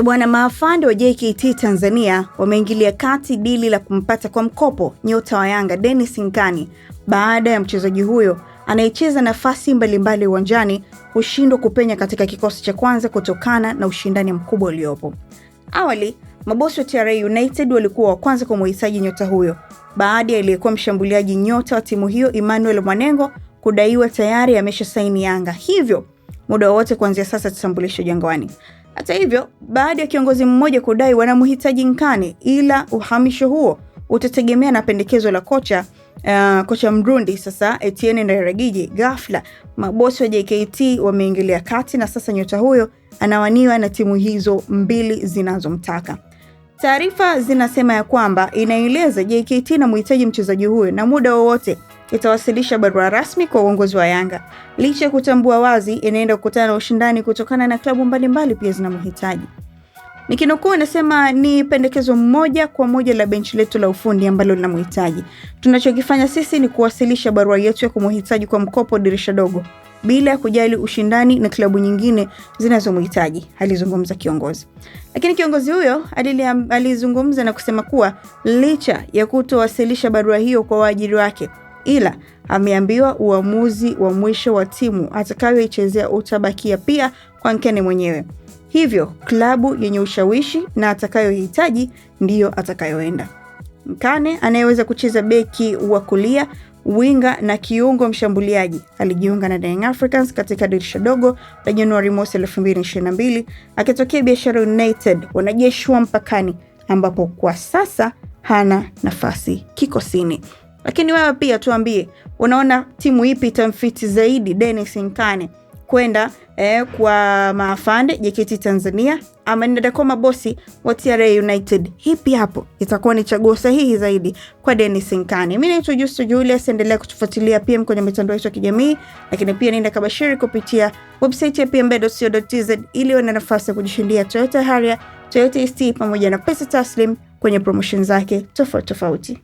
Bwana, maafande wa JKT Tanzania wameingilia kati dili la kumpata kwa mkopo nyota wa Yanga Dennis Nkane baada ya mchezaji huyo anayecheza nafasi mbalimbali uwanjani kushindwa kupenya katika kikosi cha kwanza kutokana na ushindani mkubwa uliopo. Awali, mabosi wa TRA United walikuwa wa kwanza kumhitaji nyota huyo baada ya aliyekuwa mshambuliaji nyota wa timu hiyo Emmanuel Mwanengo kudaiwa tayari ameshasaini Yanga. Hivyo, muda wote kuanzia sasa tutambulisho Jangwani. Hata hivyo, baada ya kiongozi mmoja kudai wanamhitaji Nkane, ila uhamisho huo utategemea na pendekezo la kocha Mrundi sasa Etienne Ndairagije. Ghafla mabosi wa JKT wameingilia kati na sasa nyota huyo anawaniwa na timu hizo mbili zinazomtaka. Taarifa zinasema ya kwamba inaeleza JKT na mhitaji mchezaji huyo na muda wowote itawasilisha barua rasmi kwa uongozi wa Yanga. Licha ya kutambua wazi inaenda kukutana na ushindani kutokana na klabu mbalimbali pia zinamhitaji. Nikinukuu nasema ni pendekezo moja kwa moja la benchi letu la ufundi ambalo linamhitaji. Tunachokifanya sisi ni kuwasilisha barua yetu ya kumhitaji kwa mkopo dirisha dogo bila ya kujali ushindani na klabu nyingine zinazomhitaji, alizungumza kiongozi. Lakini kiongozi huyo alizungumza na kusema kuwa licha ya kutowasilisha barua hiyo kwa waajiri wake, ila ameambiwa uamuzi wa mwisho wa timu atakayoichezea utabakia pia kwa Nkane mwenyewe. Hivyo, klabu yenye ushawishi na atakayohitaji ndiyo atakayoenda. Nkane anayeweza kucheza beki wa kulia, winga na kiungo mshambuliaji alijiunga na Young Africans katika dirisha dogo la Januari 2022 akitokea Biashara United wanajeshi wa mpakani, ambapo kwa sasa hana nafasi kikosini. Lakini wewe pia tuambie, unaona timu ipi itamfiti zaidi Dennis Nkane kwenda kwa maafande JKT Tanzania ama nenda kwa mabosi wa TRA United? Hipi hapo itakuwa ni chaguo sahihi zaidi kwa Dennis Nkane? Mimi naitwa Justo Julius, endelea kutufuatilia pia kwenye mitandao yetu ya kijamii, lakini pia nenda kabashiri kupitia website ya pmbe.co.tz ili uwe na nafasi ya kujishindia Toyota Harrier, Toyota ST pamoja na pesa taslim kwenye promotion zake tofauti.